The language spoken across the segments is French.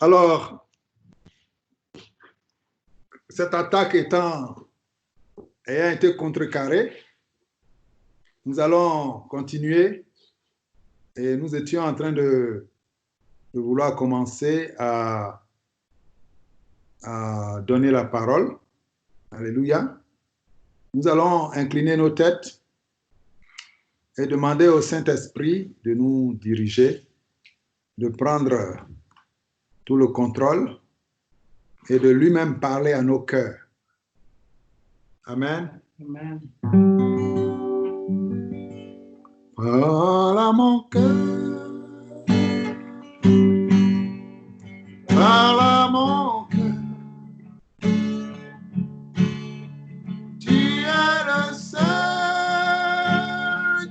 Alors, cette attaque ayant été contrecarrée, nous allons continuer et nous étions en train de vouloir commencer à donner la parole. Alléluia. Nous allons incliner nos têtes et demander au Saint-Esprit de nous diriger, de prendre tout le contrôle et de lui-même parler à nos cœurs. Amen. Amen. Parle à mon cœur, parle à mon cœur, tu es le seul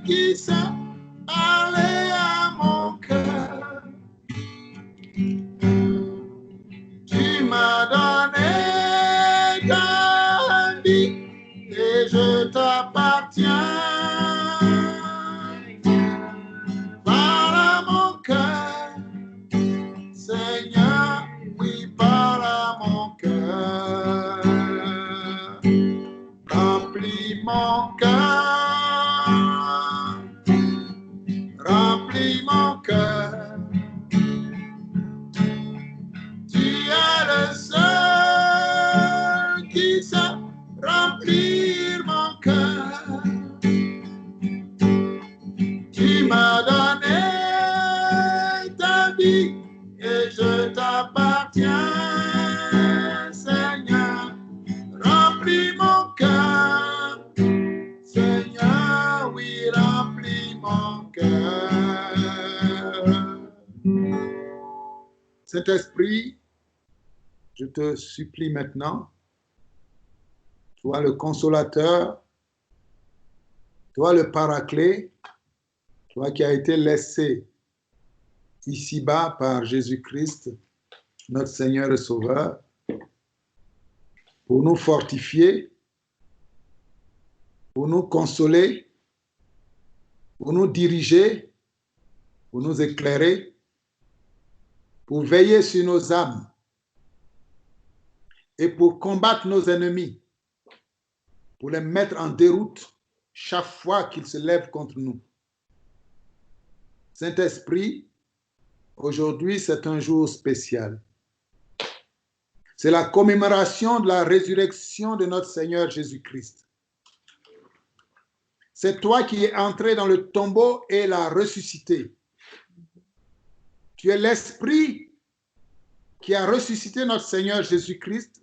qui sait parler à mon cœur. Tu m'as donné ta vie et je t'appartiens. Parle à mon cœur, Seigneur, oui, parle à mon cœur. Remplis mon cœur, remplis mon cœur. Tu es le seul qui sait remplir mon cœur. Tu m'as donné ta vie et je t'appartiens, Seigneur. Remplis mon cœur, Seigneur, oui, remplis mon cœur. Saint-Esprit, je te supplie maintenant, toi le consolateur, toi le paraclet, toi qui as été laissé ici-bas par Jésus-Christ, notre Seigneur et Sauveur, pour nous fortifier, pour nous consoler, pour nous diriger, pour nous éclairer, pour veiller sur nos âmes et pour combattre nos ennemis, pour les mettre en déroute chaque fois qu'ils se lèvent contre nous. Saint-Esprit, aujourd'hui, c'est un jour spécial. C'est la commémoration de la résurrection de notre Seigneur Jésus-Christ. C'est toi qui es entré dans le tombeau et l'as ressuscité. Tu es l'Esprit qui a ressuscité notre Seigneur Jésus-Christ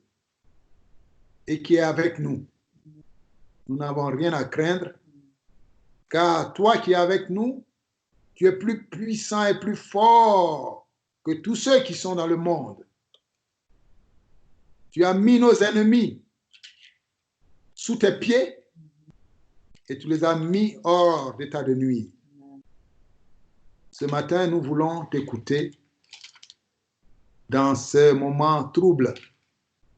et qui est avec nous. Nous n'avons rien à craindre, car toi qui es avec nous, tu es plus puissant et plus fort que tous ceux qui sont dans le monde. Tu as mis nos ennemis sous tes pieds et tu les as mis hors d'état de nuire. Ce matin, nous voulons t'écouter. Dans ce moment trouble,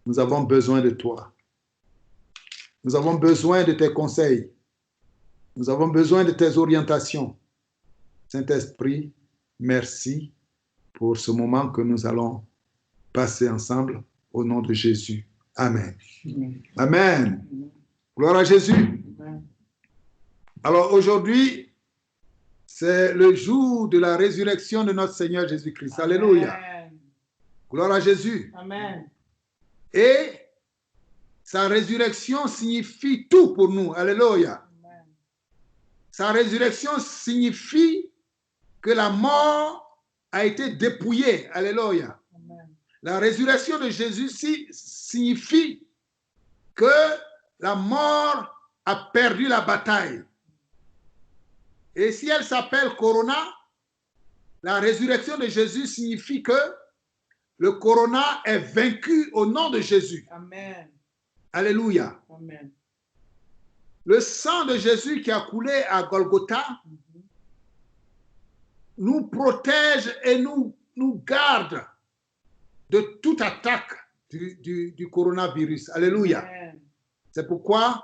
nous avons besoin de toi. Nous avons besoin de tes conseils. Nous avons besoin de tes orientations. Saint-Esprit, merci pour ce moment que nous allons passer ensemble au nom de Jésus. Amen. Amen. Gloire à Jésus. Alors aujourd'hui, c'est le jour de la résurrection de notre Seigneur Jésus-Christ. Alléluia. Gloire à Jésus. Amen. Et sa résurrection signifie tout pour nous. Alléluia. Amen. Sa résurrection signifie que la mort a été dépouillée. Alléluia. Amen. La résurrection de Jésus signifie que la mort a perdu la bataille. Et si elle s'appelle Corona, la résurrection de Jésus signifie que le Corona est vaincu au nom de Jésus. Amen. Alléluia. Amen. Le sang de Jésus qui a coulé à Golgotha nous protège et nous garde de toute attaque du coronavirus. Alléluia. Amen. C'est pourquoi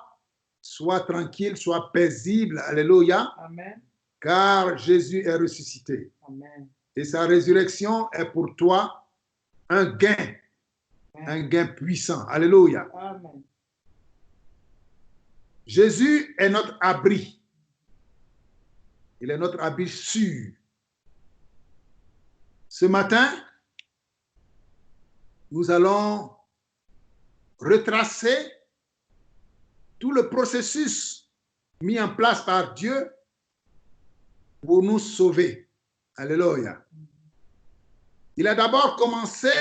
sois tranquille, sois paisible. Alléluia. Amen. Car Jésus est ressuscité. Amen. Et sa résurrection est pour toi un gain puissant. Alléluia. Amen. Jésus est notre abri. Il est notre abri sûr. Ce matin, nous allons retracer tout le processus mis en place par Dieu pour nous sauver. Alléluia. Il a d'abord commencé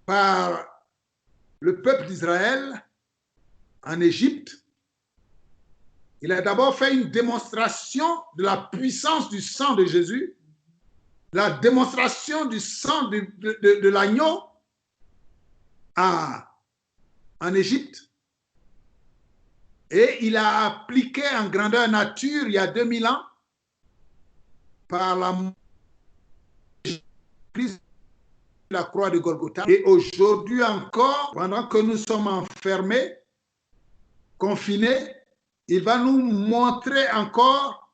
par le peuple d'Israël en Égypte. Il a d'abord fait une démonstration de la puissance du sang de Jésus, la démonstration du sang de l'agneau en Égypte. Et il a appliqué en grandeur nature il y a 2000 ans par la croix de Golgotha. Et aujourd'hui encore, pendant que nous sommes enfermés, confinés, il va nous montrer encore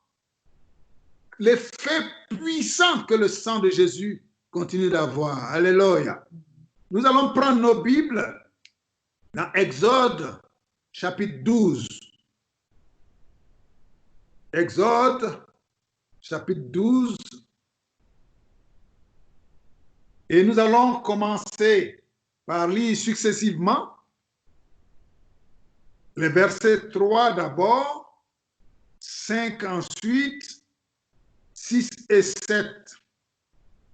l'effet puissant que le sang de Jésus continue d'avoir. Alléluia. Nous allons prendre nos Bibles dans Exode, chapitre 12. Exode, chapitre 12. Et nous allons commencer par lire successivement les versets 3 d'abord, 5 ensuite, 6 et 7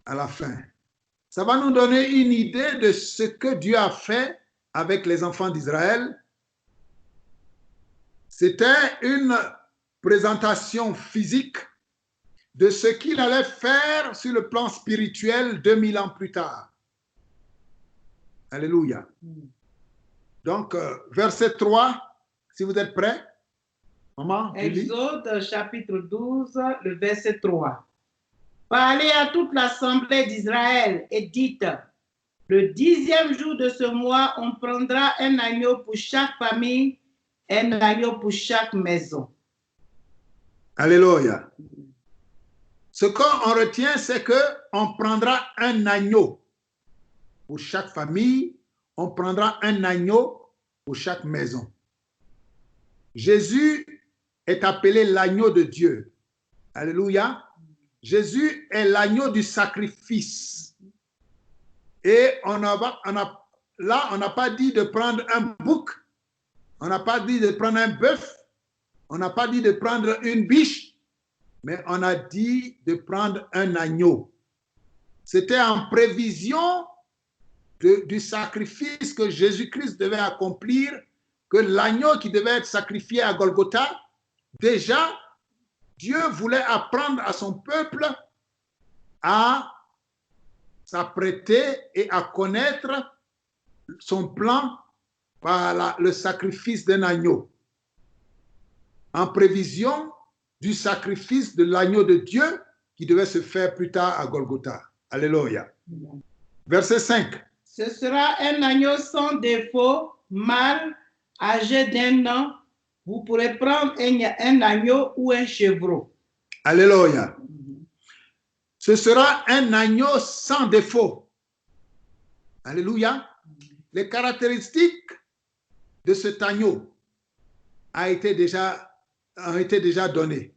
à la fin. Ça va nous donner une idée de ce que Dieu a fait avec les enfants d'Israël. C'était une présentation physique de ce qu'il allait faire sur le plan spirituel 2000 ans plus tard. Alléluia. Donc, verset 3, si vous êtes prêts. Maman, Exode chapitre 12, le verset 3. Parlez à toute l'assemblée d'Israël et dites, le 10e jour de ce mois, on prendra un agneau pour chaque famille, un agneau pour chaque maison. Alléluia. Ce qu'on retient, c'est qu'on prendra un agneau pour chaque famille, on prendra un agneau pour chaque maison. Jésus est appelé l'agneau de Dieu. Alléluia. Jésus est l'agneau du sacrifice. Et on n'a pas dit de prendre un bouc, on n'a pas dit de prendre un bœuf, on n'a pas dit de prendre une biche, mais on a dit de prendre un agneau. C'était en prévision du sacrifice que Jésus-Christ devait accomplir, que l'agneau qui devait être sacrifié à Golgotha, déjà, Dieu voulait apprendre à son peuple à s'apprêter et à connaître son plan par le sacrifice d'un agneau. En prévision du sacrifice de l'agneau de Dieu qui devait se faire plus tard à Golgotha. Alléluia. Verset 5. Ce sera un agneau sans défaut, mâle, âgé d'1 an. Vous pourrez prendre un agneau ou un chevreau. Alléluia. Ce sera un agneau sans défaut. Alléluia. Les caractéristiques de cet agneau ont été déjà données.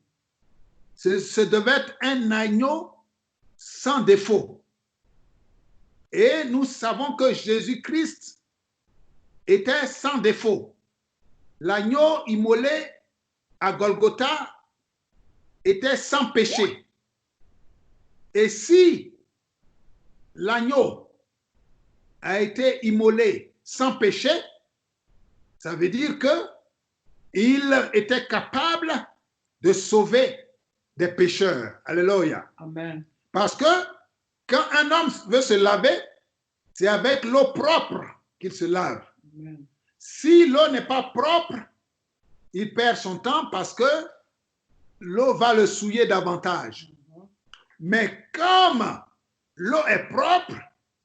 Ce devait être un agneau sans défaut. Et nous savons que Jésus-Christ était sans défaut. L'agneau immolé à Golgotha était sans péché. Et si l'agneau a été immolé sans péché, ça veut dire qu'il était capable de sauver des pécheurs. Alléluia. Amen. Parce que quand un homme veut se laver, c'est avec l'eau propre qu'il se lave. Amen. Si l'eau n'est pas propre, il perd son temps parce que l'eau va le souiller davantage. Mais comme l'eau est propre,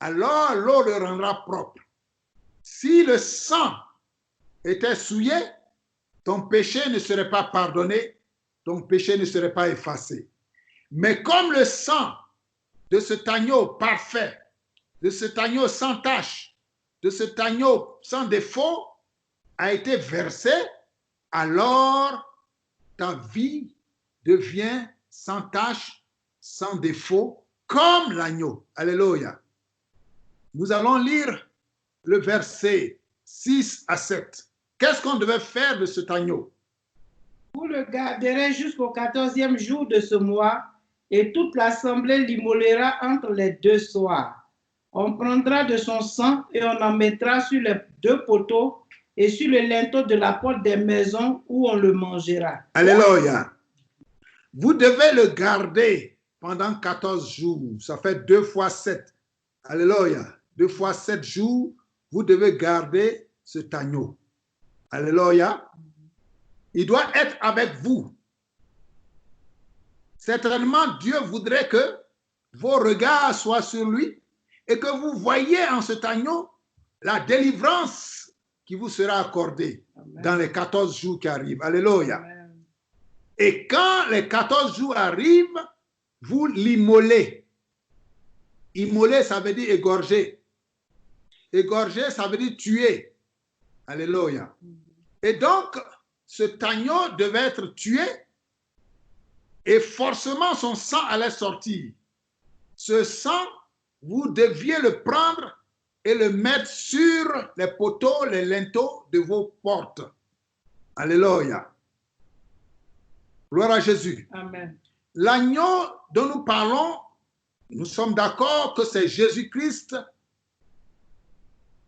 alors l'eau le rendra propre. Si le sang était souillé, ton péché ne serait pas pardonné, ton péché ne serait pas effacé. Mais comme le sang de cet agneau parfait de cet agneau sans tache, de cet agneau sans défaut a été versé, alors ta vie devient sans tache, sans défaut, comme l'agneau. Alléluia. Nous allons lire le verset 6 à 7. Qu'est-ce qu'on devait faire de cet agneau? Vous le garderez jusqu'au 14e jour de ce mois, et toute l'assemblée l'immolera entre les 2 soirs. On prendra de son sang et on en mettra sur les 2 poteaux et sur le linteau de la porte des maisons où on le mangera. Alléluia. Vous devez le garder pendant 14 jours. Ça fait 2 fois 7. Alléluia. 2 fois 7 jours, vous devez garder cet agneau. Alléluia. Il doit être avec vous. Certainement, Dieu voudrait que vos regards soient sur lui et que vous voyez en cet agneau la délivrance qui vous sera accordée. Amen. Dans les 14 jours qui arrivent. Alléluia. Amen. Et quand les 14 jours arrivent, vous l'immolez. Immoler, ça veut dire égorger. Égorger, ça veut dire tuer. Alléluia. Et donc, cet agneau devait être tué et forcément son sang allait sortir. Ce sang, vous deviez le prendre et le mettre sur les poteaux, les linteaux de vos portes. Alléluia. Gloire à Jésus. Amen. L'agneau dont nous parlons, nous sommes d'accord que c'est Jésus-Christ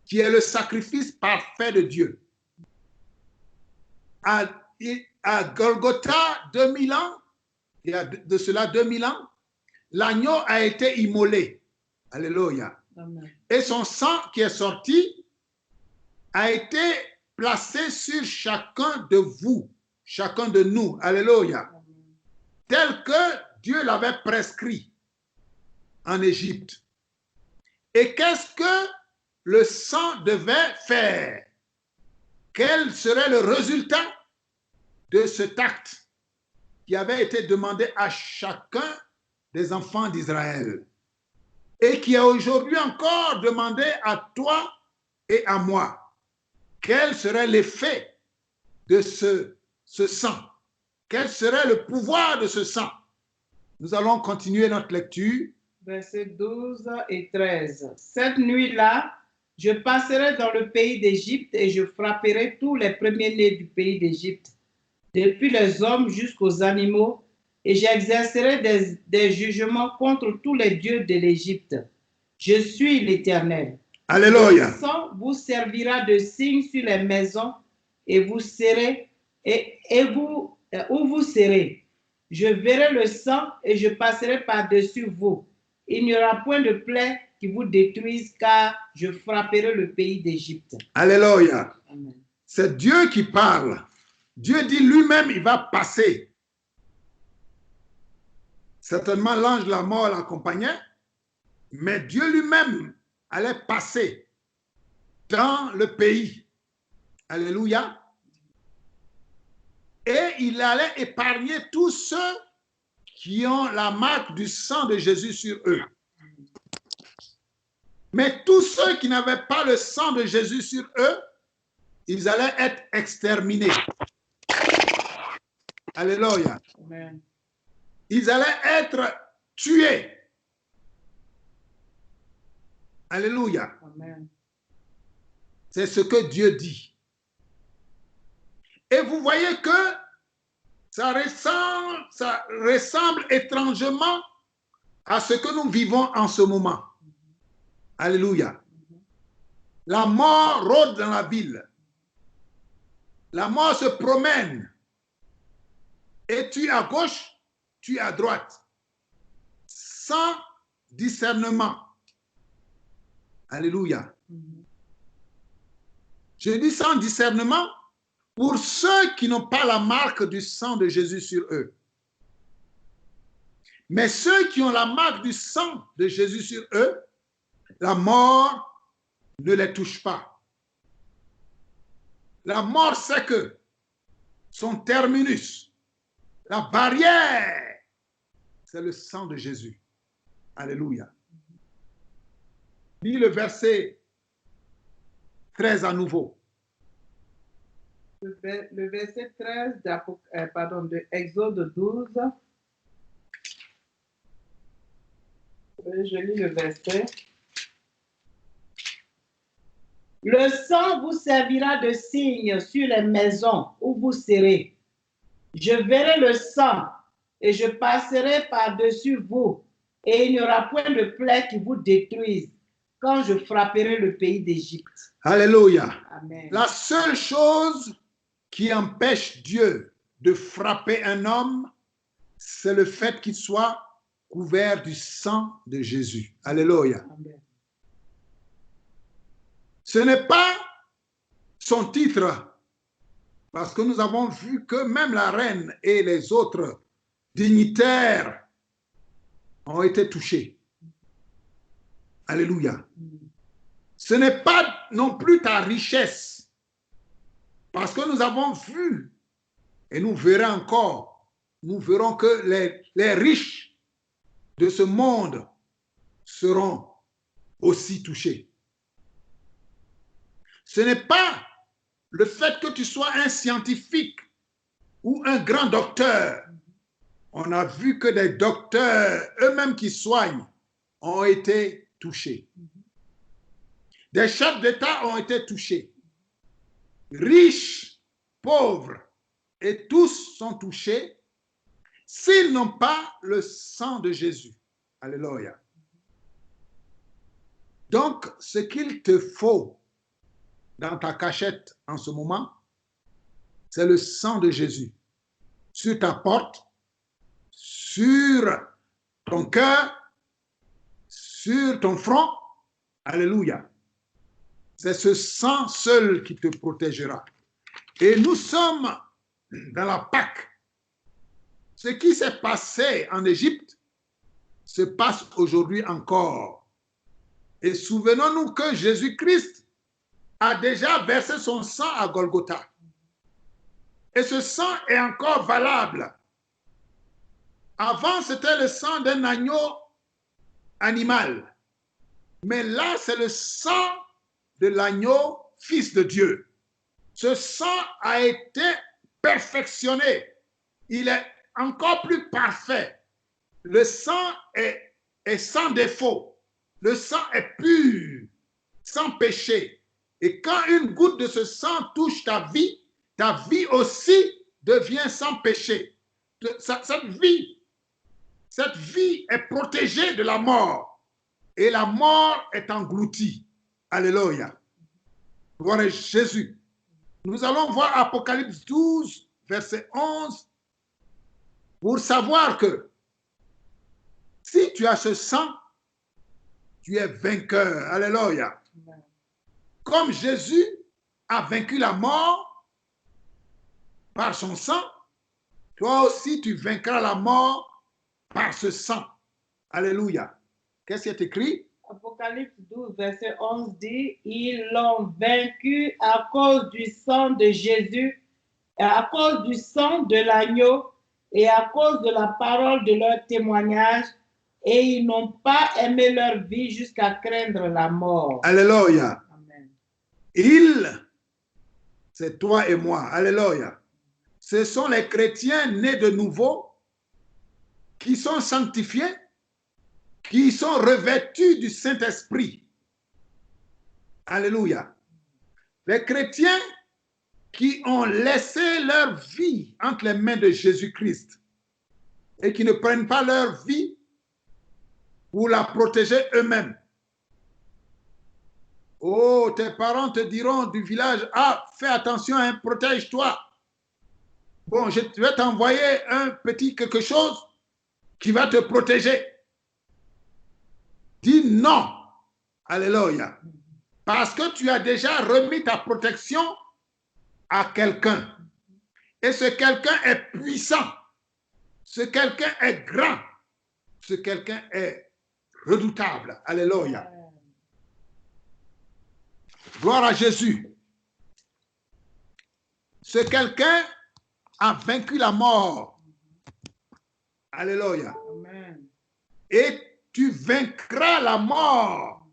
qui est le sacrifice parfait de Dieu. À Golgotha, 2000 ans, il y a de cela 2000 ans, l'agneau a été immolé. Alléluia. Amen. Et son sang qui est sorti a été placé sur chacun de vous, chacun de nous. Alléluia. Amen. Tel que Dieu l'avait prescrit en Égypte. Et qu'est-ce que le sang devait faire? Quel serait le résultat de cet acte qui avait été demandé à chacun des enfants d'Israël et qui est aujourd'hui encore demandé à toi et à moi? Quel serait l'effet de ce sang? Quel serait le pouvoir de ce sang? Nous allons continuer notre lecture. Versets 12 et 13. Cette nuit-là, je passerai dans le pays d'Égypte et je frapperai tous les premiers-nés du pays d'Égypte, depuis les hommes jusqu'aux animaux, et j'exercerai des jugements contre tous les dieux de l'Égypte. Je suis l'Éternel. Alléluia. Le sang vous servira de signe sur les maisons et vous serez où vous serez. Je verrai le sang et je passerai par-dessus vous. Il n'y aura point de plaie qui vous détruise, car je frapperai le pays d'Égypte. Alléluia. Amen. C'est Dieu qui parle. Dieu dit lui-même, il va passer. Certainement, l'ange de la mort l'accompagnait, mais Dieu lui-même allait passer dans le pays. Alléluia. Et il allait épargner tous ceux qui ont la marque du sang de Jésus sur eux. Mais tous ceux qui n'avaient pas le sang de Jésus sur eux, ils allaient être exterminés. Alléluia. Amen. Ils allaient être tués. Alléluia. Amen. C'est ce que Dieu dit. Et vous voyez que ça ressemble étrangement à ce que nous vivons en ce moment. Alléluia. La mort rôde dans la ville. La mort se promène. Et tu es à gauche, tu es à droite. Sans discernement. Alléluia. Je dis sans discernement pour ceux qui n'ont pas la marque du sang de Jésus sur eux. Mais ceux qui ont la marque du sang de Jésus sur eux, la mort ne les touche pas. La mort sait que son terminus, la barrière, c'est le sang de Jésus. Alléluia. Lis le verset 13 à nouveau. Le verset 13 de Exode 12. Je lis le verset. Le sang vous servira de signe sur les maisons où vous serez. Je verrai le sang et je passerai par-dessus vous, et il n'y aura point de plaie qui vous détruise quand je frapperai le pays d'Égypte. Alléluia. Amen. La seule chose qui empêche Dieu de frapper un homme, c'est le fait qu'il soit couvert du sang de Jésus. Alléluia. Amen. Ce n'est pas son titre, parce que nous avons vu que même la reine et les autres dignitaires ont été touchés. Alléluia. Ce n'est pas non plus ta richesse, parce que nous avons vu, et nous verrons encore, nous verrons que les riches de ce monde seront aussi touchés. Ce n'est pas le fait que tu sois un scientifique ou un grand docteur. On a vu que des docteurs, eux-mêmes qui soignent, ont été touchés. Des chefs d'État ont été touchés. Riches, pauvres, et tous sont touchés s'ils n'ont pas le sang de Jésus. Alléluia. Donc, ce qu'il te faut dans ta cachette en ce moment, c'est le sang de Jésus sur ta porte, sur ton cœur, sur ton front. Alléluia. C'est ce sang seul qui te protégera. Et nous sommes dans la Pâque. Ce qui s'est passé en Égypte se passe aujourd'hui encore. Et souvenons-nous que Jésus-Christ a déjà versé son sang à Golgotha. Et ce sang est encore valable. Avant, c'était le sang d'un agneau animal. Mais là, c'est le sang de l'agneau, fils de Dieu. Ce sang a été perfectionné. Il est encore plus parfait. Le sang est sans défaut. Le sang est pur, sans péché. Et quand une goutte de ce sang touche ta vie aussi devient sans péché. Cette vie est protégée de la mort. Et la mort est engloutie. Alléluia. Gloire à Jésus. Nous allons voir Apocalypse 12, verset 11, pour savoir que si tu as ce sang, tu es vainqueur. Alléluia. Comme Jésus a vaincu la mort par son sang, toi aussi tu vaincras la mort par ce sang. Alléluia. Qu'est-ce qui est écrit? Apocalypse 12, verset 11 dit, ils l'ont vaincu à cause du sang de Jésus, à cause du sang de l'agneau et à cause de la parole de leur témoignage, et ils n'ont pas aimé leur vie jusqu'à craindre la mort. Alléluia. Amen. Ils, c'est toi et moi. Alléluia. Ce sont les chrétiens nés de nouveau qui sont sanctifiés, qui sont revêtus du Saint-Esprit. Alléluia. Les chrétiens qui ont laissé leur vie entre les mains de Jésus-Christ et qui ne prennent pas leur vie pour la protéger eux-mêmes. Oh, tes parents te diront du village, ah, fais attention, hein, protège-toi. Bon, je vais t'envoyer un petit quelque chose qui va te protéger. Dis non. Alléluia. Parce que tu as déjà remis ta protection à quelqu'un. Et ce quelqu'un est puissant. Ce quelqu'un est grand. Ce quelqu'un est redoutable. Alléluia. Gloire à Jésus. Ce quelqu'un a vaincu la mort. Alléluia. Amen. Et tu vaincras la mort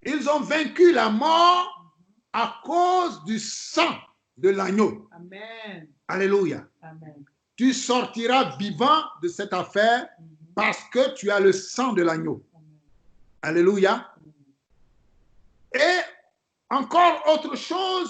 Ils ont vaincu la mort à cause du sang de l'agneau. Amen. Alléluia. Amen. Tu sortiras vivant de cette affaire parce que tu as le sang de l'agneau. Alléluia. Et encore autre chose